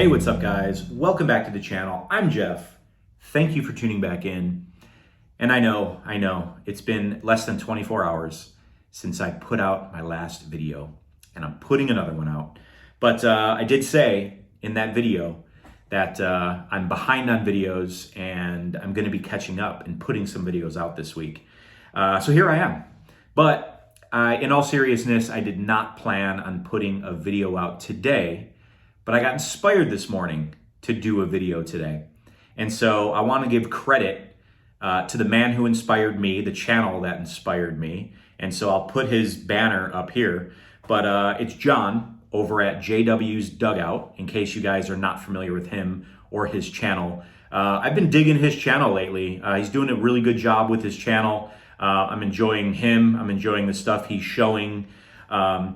Hey, what's up guys? Welcome back to the channel. I'm Jeff. Thank you for tuning back in. And I know, it's been less than 24 hours since I put out my last video, and I'm putting another one out. But I did say in that video that I'm behind on videos and I'm gonna be catching up and putting some videos out this week. So here I am. But in all seriousness, I did not plan on putting a video out today. But I got inspired this morning to do a video today. And so I want to give credit to the man who inspired me, the channel that inspired me. And so I'll put his banner up here. But it's John over at JW's Dugout, in case you guys are not familiar with him or his channel. I've been digging his channel lately. He's doing a really good job with his channel. I'm enjoying him. I'm enjoying the stuff he's showing.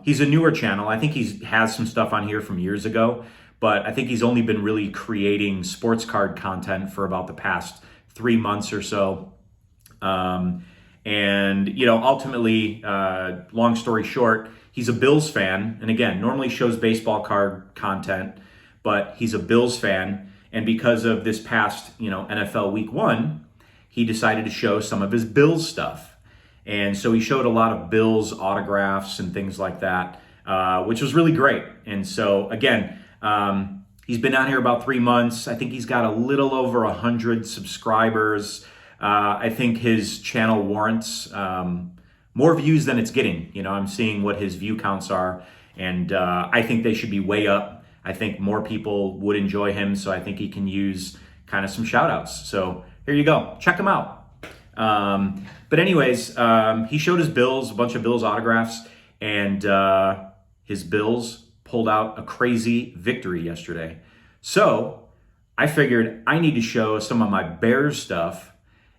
He's a newer channel. I think he has some stuff on here from years ago, but I think he's only been really creating sports card content for about the past 3 months or so. And, you know, ultimately, long story short, he's a Bills fan. And again, normally shows baseball card content, but he's a Bills fan. And because of this past, NFL Week 1, he decided to show some of his Bills stuff. And so he showed a lot of Bills autographs and things like that, which was really great. And so again, he's been on here about 3 months. I think he's got a little over 100 subscribers. I think his channel warrants more views than it's getting. I'm seeing what his view counts are, and I think they should be way up. I think more people would enjoy him, so I think he can use kind of some shout outs. So here you go. Check him out. But anyways, he showed his Bills, a bunch of Bills autographs, and his Bills pulled out a crazy victory yesterday. So I figured I need to show some of my Bears stuff,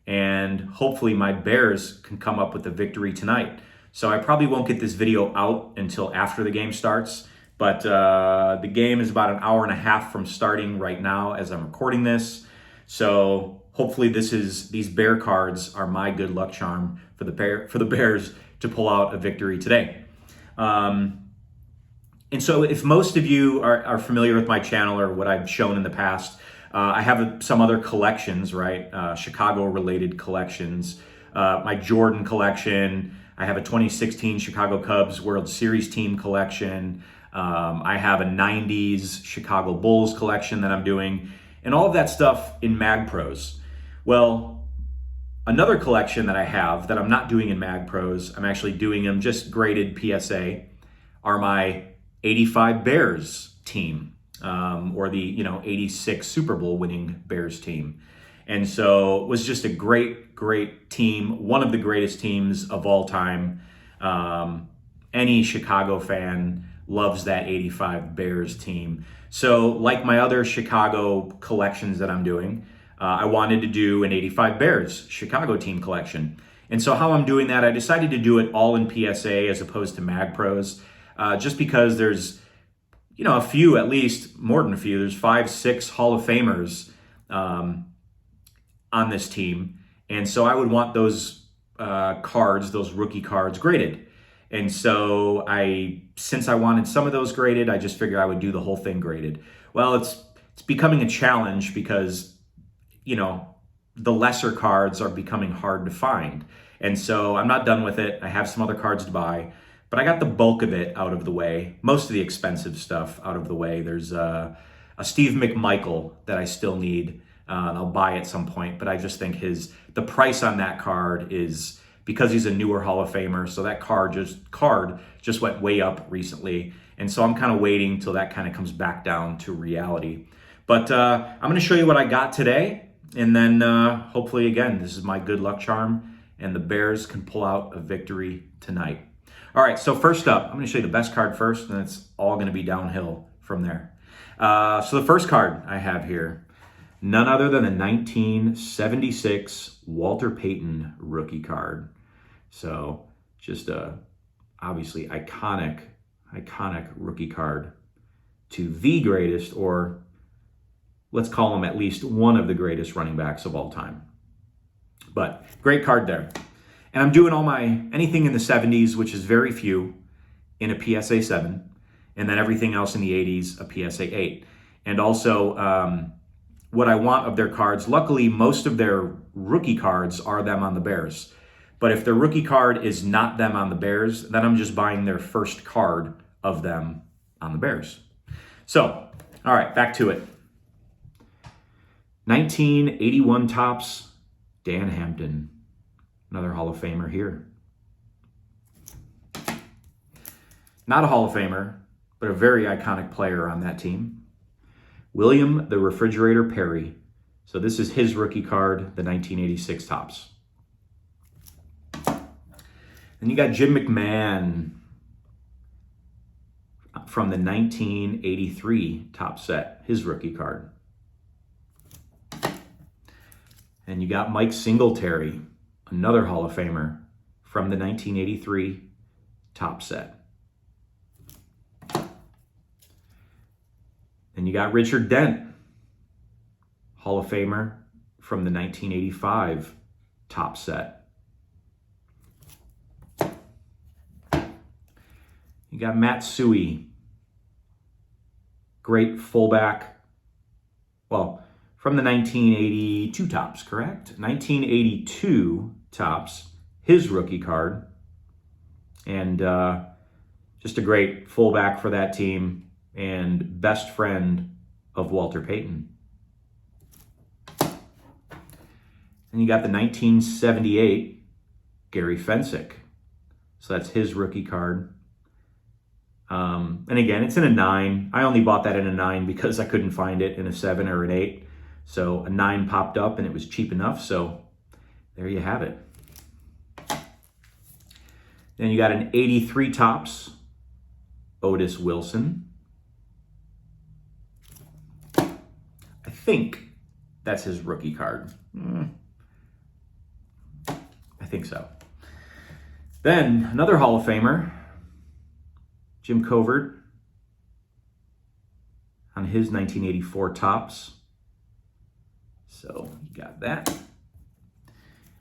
and hopefully my Bears can come up with a victory tonight. So I probably won't get this video out until after the game starts, but the game is about an hour and a half from starting right now as I'm recording this. So hopefully these Bear cards are my good luck charm for the Bears to pull out a victory today. And so if most of you are familiar with my channel or what I've shown in the past, I have some other collections, right? Chicago-related collections. My Jordan collection. I have a 2016 Chicago Cubs World Series team collection. I have a 90s Chicago Bulls collection that I'm doing. And all of that stuff in MagPros. Well, another collection that I have that I'm not doing in MagPros, I'm actually doing them just graded PSA, are my 85 Bears team, or the 86 Super Bowl winning Bears team. And so it was just a great team, one of the greatest teams of all time. Any Chicago fan loves that 85 Bears team. So like my other Chicago collections that I'm doing, I wanted to do an 85 Bears Chicago team collection. And so how I'm doing that, I decided to do it all in PSA as opposed to MagPros, just because there's, a few, at least more than a few, there's 5, 6 Hall of Famers on this team. And so I would want those cards, those rookie cards graded. And so since I wanted some of those graded, I just figured I would do the whole thing graded. Well, it's becoming a challenge because, the lesser cards are becoming hard to find. And so I'm not done with it. I have some other cards to buy, but I got the bulk of it out of the way. Most of the expensive stuff out of the way. There's a Steve McMichael that I still need. And I'll buy at some point, but I just think the price on that card is, because he's a newer Hall of Famer, so that card just went way up recently. And so I'm kind of waiting till that kind of comes back down to reality. But I'm going to show you what I got today. And then hopefully, again, this is my good luck charm, and the Bears can pull out a victory tonight. All right, so first up, I'm going to show you the best card first, and it's all going to be downhill from there. So the first card I have here, none other than a 1976 Walter Payton rookie card. So just a obviously iconic rookie card to the greatest, or let's call him at least one of the greatest running backs of all time. But great card there. And I'm doing all anything in the 70s, which is very few, in a PSA 7. And then everything else in the 80s, a PSA 8. And also what I want of their cards. Luckily, most of their rookie cards are them on the Bears. But if their rookie card is not them on the Bears, then I'm just buying their first card of them on the Bears. So, all right, back to it. 1981 Topps, Dan Hampton. Another Hall of Famer here. Not a Hall of Famer, but a very iconic player on that team. William the Refrigerator Perry. So this is his rookie card, the 1986 Topps. Then you got Jim McMahon from the 1983 Topps set, his rookie card. And you got Mike Singletary, another Hall of Famer from the 1983 Topps set. And you got Richard Dent, Hall of Famer from the 1985 Topps set. You got Matt Suhey, great fullback. Well, from the 1982 Topps, correct? 1982 Topps, his rookie card. And just a great fullback for that team and best friend of Walter Payton. And you got the 1978 Gary Fensick. So that's his rookie card. And again, it's in a 9. I only bought that in a 9 because I couldn't find it in a 7 or an 8. So a 9 popped up and it was cheap enough. So there you have it. Then you got an 83 Topps, Otis Wilson. I think that's his rookie card. I think so. Then another Hall of Famer, Jim Covert, on his 1984 Topps. So you got that.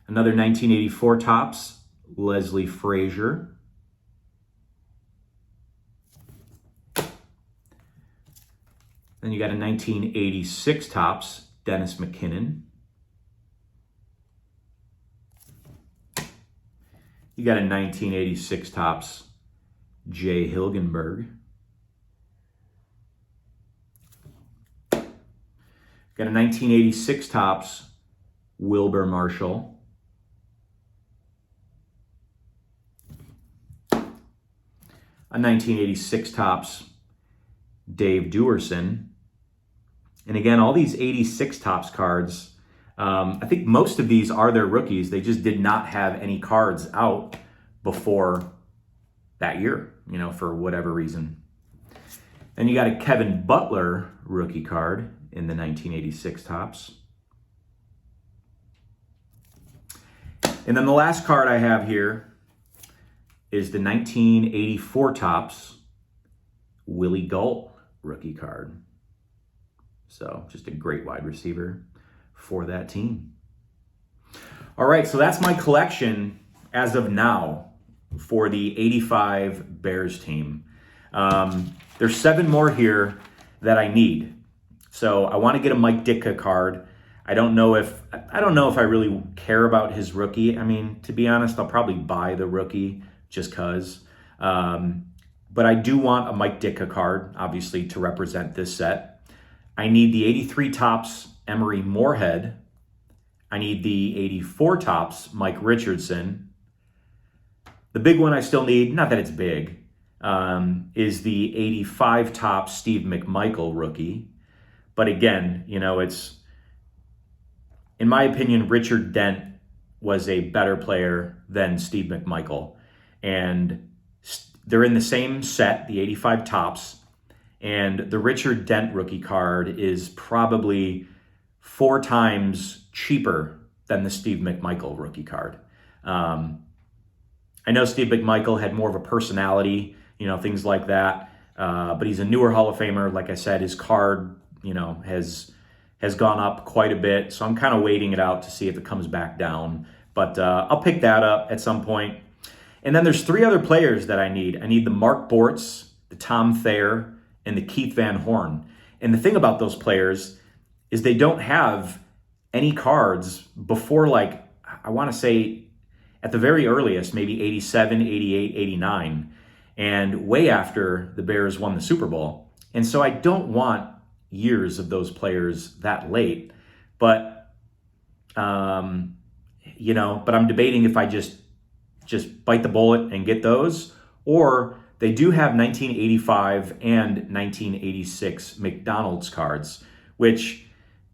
Another 1984 Topps, Leslie Frazier. Then you got a 1986 Topps, Dennis McKinnon. You got a 1986 Topps, Jay Hilgenberg. Got a 1986 Topps, Wilber Marshall. A 1986 Topps, Dave Duerson. And again, all these 86 Topps cards, I think most of these are their rookies. They just did not have any cards out before that year, for whatever reason. Then you got a Kevin Butler rookie card in the 1986 Topps. And then the last card I have here is the 1984 Topps, Willie Gault rookie card. So just a great wide receiver for that team. All right, so that's my collection as of now for the 85 Bears team. There's 7 more here that I need. So I want to get a Mike Ditka card. I don't know if I really care about his rookie. I mean, to be honest, I'll probably buy the rookie just because. But I do want a Mike Ditka card, obviously, to represent this set. I need the 83 Topps Emery Moorhead. I need the 84 Topps Mike Richardson. The big one I still need, not that it's big, is the 85 Topps Steve McMichael rookie. But again, it's, in my opinion, Richard Dent was a better player than Steve McMichael. And they're in the same set, the 85 Topps. And the Richard Dent rookie card is probably 4 times cheaper than the Steve McMichael rookie card. I know Steve McMichael had more of a personality, things like that. But he's a newer Hall of Famer. Like I said, his card, has gone up quite a bit. So I'm kind of waiting it out to see if it comes back down. But I'll pick that up at some point. And then there's 3 other players that I need. I need the Mark Bortz, the Tom Thayer, and the Keith Van Horn. And the thing about those players is they don't have any cards before, like, I want to say at the very earliest, maybe 87, 88, 89, and way after the Bears won the Super Bowl. And so I don't want years of those players that late. But, but I'm debating if I just bite the bullet and get those, or they do have 1985 and 1986 McDonald's cards, which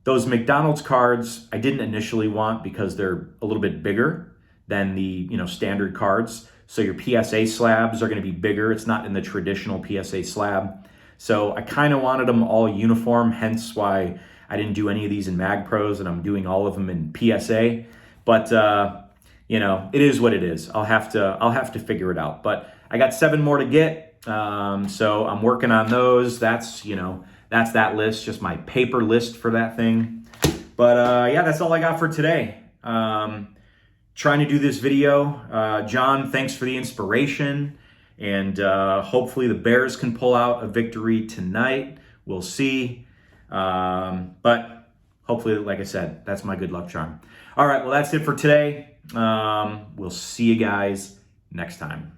those McDonald's cards I didn't initially want because they're a little bit bigger than the standard cards. So your PSA slabs are going to be bigger. It's not in the traditional PSA slab. So I kind of wanted them all uniform, hence why I didn't do any of these in Mag Pros, and I'm doing all of them in PSA. But it is what it is. I'll have to figure it out. But I got 7 more to get, so I'm working on those. That's that list, just my paper list for that thing. But that's all I got for today. Trying to do this video. John, thanks for the inspiration, and hopefully the Bears can pull out a victory tonight. We'll see. But hopefully, like I said, that's my good luck charm. All right, well, that's it for today. We'll see you guys next time.